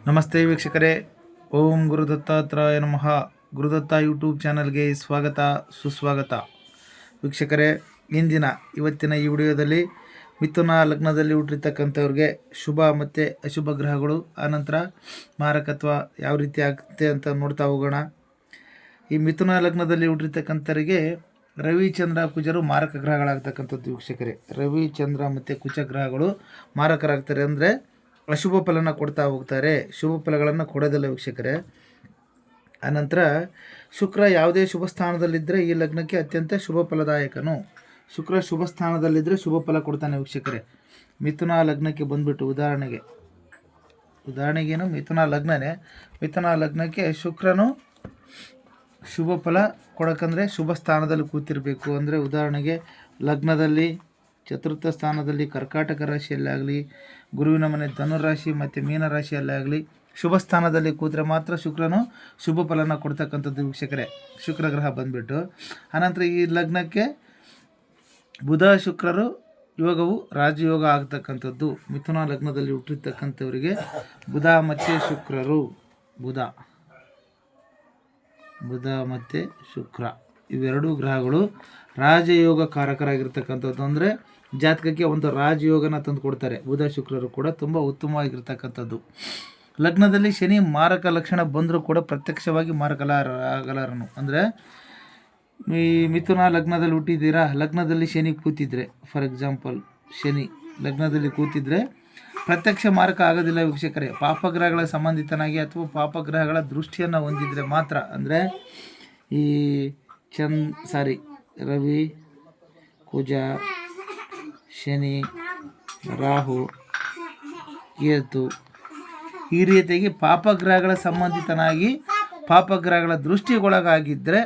ನಮಸ್ತೆ ವೀಕ್ಷಕರೇ, ಓಂ ಗುರುದತ್ತಾತ್ರೇಯ ನಮಃ. ಗುರುದತ್ತ ಯೂಟ್ಯೂಬ್ ಚಾನಲ್ಗೆ ಸ್ವಾಗತ ಸುಸ್ವಾಗತ. ವೀಕ್ಷಕರೇ, ಇವತ್ತಿನ ಈ ವಿಡಿಯೋದಲ್ಲಿ ಮಿಥುನ ಲಗ್ನದಲ್ಲಿ ಹುಟ್ಟಿರ್ತಕ್ಕಂಥವ್ರಿಗೆ ಶುಭ ಮತ್ತು ಅಶುಭ ಗ್ರಹಗಳು, ಆನಂತರ ಮಾರಕತ್ವ ಯಾವ ರೀತಿ ಆಗುತ್ತೆ ಅಂತ ನೋಡ್ತಾ ಹೋಗೋಣ. ಈ ಮಿಥುನ ಲಗ್ನದಲ್ಲಿ ಹುಟ್ಟಿರ್ತಕ್ಕಂಥವರಿಗೆ ರವಿ ಚಂದ್ರ ಕುಜರು ಮಾರಕ ಗ್ರಹಗಳಾಗ್ತಕ್ಕಂಥದ್ದು. ವೀಕ್ಷಕರೇ, ರವಿ ಚಂದ್ರ ಮತ್ತು ಕುಜ ಗ್ರಹಗಳು ಮಾರಕರಾಗ್ತಾರೆ, ಅಂದರೆ ಅಶುಭ ಫಲನ ಕೊಡ್ತಾ ಹೋಗ್ತಾರೆ, ಶುಭ ಫಲಗಳನ್ನು ಕೊಡೋದಿಲ್ಲ ವೀಕ್ಷಕರೇ. ಆನಂತರ ಶುಕ್ರ ಯಾವುದೇ ಶುಭ ಸ್ಥಾನದಲ್ಲಿದ್ದರೆ ಈ ಲಗ್ನಕ್ಕೆ ಅತ್ಯಂತ ಶುಭ ಫಲದಾಯಕನು. ಶುಕ್ರ ಶುಭ ಸ್ಥಾನದಲ್ಲಿದ್ದರೆ ಶುಭ ಫಲ ಕೊಡ್ತಾನೆ ವೀಕ್ಷಕರೇ. ಮಿಥುನ ಲಗ್ನಕ್ಕೆ ಬಂದುಬಿಟ್ಟು ಉದಾಹರಣೆಗೇನು ಮಿಥುನ ಲಗ್ನನೇ, ಮಿಥುನ ಲಗ್ನಕ್ಕೆ ಶುಕ್ರನು ಶುಭ ಫಲ ಕೊಡೋಕ್ಕಂದ್ರೆ ಶುಭ ಸ್ಥಾನದಲ್ಲಿ ಕೂತಿರಬೇಕು. ಅಂದರೆ ಉದಾಹರಣೆಗೆ ಲಗ್ನದಲ್ಲಿ ಚತುರ್ಥ ಸ್ಥಾನದಲ್ಲಿ ಕರ್ಕಾಟಕ ರಾಶಿಯಲ್ಲಾಗಲಿ, ಗುರುವಿನ ಮನೆ ಧನುರಾಶಿ ಮತ್ತು ಮೀನರಾಶಿಯಲ್ಲಾಗಲಿ ಶುಭ ಸ್ಥಾನದಲ್ಲಿ ಕೂತ್ರೆ ಮಾತ್ರ ಶುಕ್ರನು ಶುಭ ಫಲನ ಕೊಡ್ತಕ್ಕಂಥದ್ದು ವೀಕ್ಷಕರೇ, ಶುಕ್ರ ಗ್ರಹ ಬಂದುಬಿಟ್ಟು. ಆನಂತರ ಈ ಲಗ್ನಕ್ಕೆ ಬುಧ ಶುಕ್ರರು ಯೋಗವು ರಾಜಯೋಗ ಆಗ್ತಕ್ಕಂಥದ್ದು. ಮಿಥುನ ಲಗ್ನದಲ್ಲಿ ಹುಟ್ಟಿರ್ತಕ್ಕಂಥವರಿಗೆ ಬುಧ ಮತ್ತು ಶುಕ್ರರು, ಬುಧ ಮತ್ತು ಶುಕ್ರ ಇವೆರಡೂ ಗ್ರಹಗಳು ರಾಜಯೋಗ ಕಾರಕರಾಗಿರ್ತಕ್ಕಂಥದ್ದು. ಅಂದರೆ ಜಾತಕಕ್ಕೆ ಒಂದು ರಾಜಯೋಗನ ತಂದು ಕೊಡ್ತಾರೆ. ಬುಧ ಶುಕ್ರರು ಕೂಡ ತುಂಬ ಉತ್ತಮವಾಗಿರ್ತಕ್ಕಂಥದ್ದು. ಲಗ್ನದಲ್ಲಿ ಶನಿ ಮಾರಕ ಲಕ್ಷಣ ಬಂದರೂ ಕೂಡ ಪ್ರತ್ಯಕ್ಷವಾಗಿ ಆಗಲಾರನು. ಅಂದರೆ ಈ ಮಿಥುನ ಲಗ್ನದಲ್ಲಿ ಹುಟ್ಟಿದ್ದೀರಾ, ಲಗ್ನದಲ್ಲಿ ಶನಿ ಕೂತಿದ್ರೆ, ಫಾರ್ ಎಕ್ಸಾಂಪಲ್ ಶನಿ ಲಗ್ನದಲ್ಲಿ ಕೂತಿದ್ರೆ ಪ್ರತ್ಯಕ್ಷ ಮಾರಕ ಆಗೋದಿಲ್ಲ ವೀಕ್ಷಕರೇ. ಪಾಪಗ್ರಹಗಳ ಸಂಬಂಧಿತನಾಗಿ ಅಥವಾ ಪಾಪಗ್ರಹಗಳ ದೃಷ್ಟಿಯನ್ನು ಹೊಂದಿದ್ರೆ ಮಾತ್ರ. ಅಂದರೆ ಈ ರವಿ, ಕುಜ, ಶನಿ, ರಾಹು, ಕೇತು ಈ ರೀತಿಯಾಗಿ ಪಾಪಗ್ರಹಗಳ ಸಂಬಂಧಿತನಾಗಿ ಪಾಪಗ್ರಹಗಳ ದೃಷ್ಟಿಗೊಳಗಾಗಿದ್ದರೆ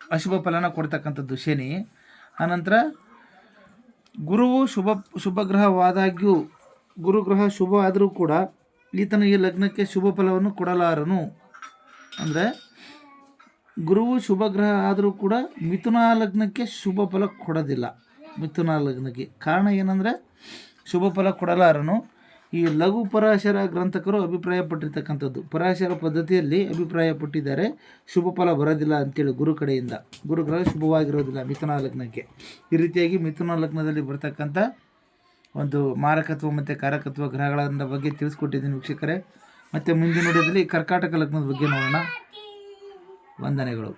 ಅಶುಭ ಫಲನ ಕೊಡ್ತಕ್ಕಂಥದ್ದು ಶನಿ. ಆನಂತರ ಗುರುವು ಶುಭಗ್ರಹವಾದಾಗ್ಯೂ ಗುರುಗ್ರಹ ಶುಭ ಆದರೂ ಕೂಡ ಈತನ ಈ ಲಗ್ನಕ್ಕೆ ಶುಭ ಫಲವನ್ನು ಕೊಡಲಾರನು. ಅಂದರೆ ಗುರುವು ಶುಭ ಗ್ರಹ ಆದರೂ ಕೂಡ ಮಿಥುನ ಲಗ್ನಕ್ಕೆ ಶುಭ ಫಲ ಕೊಡೋದಿಲ್ಲ. ಮಿಥುನ ಲಗ್ನಕ್ಕೆ ಕಾರಣ ಏನಂದರೆ ಶುಭ ಫಲ ಕೊಡಲಾರನು. ಈ ಲಘು ಪರಾಶರ ಗ್ರಂಥಕರು ಅಭಿಪ್ರಾಯಪಟ್ಟಿರ್ತಕ್ಕಂಥದ್ದು, ಪರಾಶರ ಪದ್ಧತಿಯಲ್ಲಿ ಅಭಿಪ್ರಾಯಪಟ್ಟಿದ್ದಾರೆ, ಶುಭ ಫಲ ಬರೋದಿಲ್ಲ ಅಂತೇಳಿ ಗುರು ಕಡೆಯಿಂದ. ಗುರುಗ್ರಹ ಶುಭವಾಗಿರೋದಿಲ್ಲ ಮಿಥುನ ಲಗ್ನಕ್ಕೆ. ಈ ರೀತಿಯಾಗಿ ಮಿಥುನ ಲಗ್ನದಲ್ಲಿ ಬರ್ತಕ್ಕಂಥ ಒಂದು ಮಾರಕತ್ವ ಮತ್ತು ಕಾರಕತ್ವ ಗ್ರಹಗಳ ಬಗ್ಗೆ ತಿಳಿಸ್ಕೊಟ್ಟಿದ್ದೀನಿ ವೀಕ್ಷಕರೇ. ಮತ್ತು ಮುಂದಿನ ವಿಡಿಯೋದಲ್ಲಿ ಕರ್ಕಾಟಕ ಲಗ್ನದ ಬಗ್ಗೆ ನೋಡೋಣ. ವಂದನೆಗಳು.